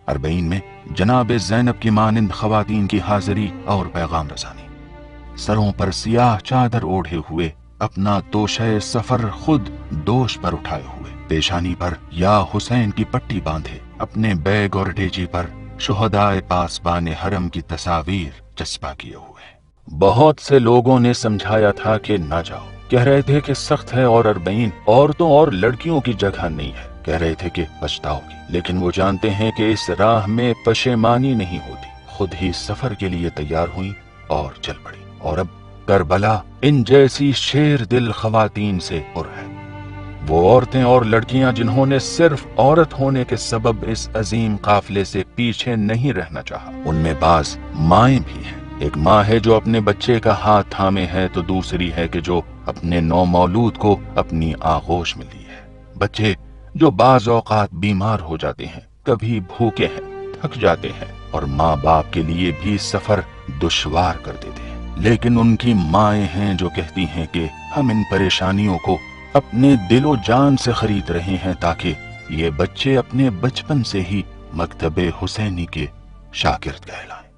40 में जनाब ज़ैनब की मानिंद खवातीन की हाजिरी और पैगाम रसानी। सरों पर सियाह चादर ओढ़े हुए, अपना तोशे सफर खुद दोष पर उठाए हुए, पेशानी पर या हुसैन की पट्टी बांधे, अपने बैग और ढेजी पर शुहदाए पासबान हरम की तस्वीर चस्पा किए हुए। बहुत से लोगों ने समझाया था कि ना जाओ, कह रहे थे कि सख्त है और 40 औरतों और लड़कियों की जगह नहीं है, कह रहे थे कि पछताओगी, लेकिन वो जानते हैं कि इस राह में पशेमानी नहीं होती। खुद ही सफर के लिए तैयार हुई और चल पड़ी। और अब करबला इन जैसी शेर दिल खवातीन से पुर है। वो औरतें और लड़कियां जिन्होंने सिर्फ औरत होने के सबब इस अजीम काफिले से पीछे नहीं रहना चाहा, उनमें बाज माएं भी हैं। एक माँ है जो अपने बच्चे का हाथ थामे है, तो दूसरी है कि जो अपने नौमौलूद को अपनी आगोश में ली है। बच्चे जो बाज औकात बीमार हो जाते हैं, कभी भूखे हैं, थक जाते हैं और माँ बाप के लिए भी सफर दुश्वार कर देते हैं। लेकिन उनकी माएं हैं जो कहती हैं कि हम इन परेशानियों को अपने दिलो जान से खरीद रहे हैं ताकि ये बच्चे अपने बचपन से ही मकतबे हुसैनी के शागिर्द कहलाएं।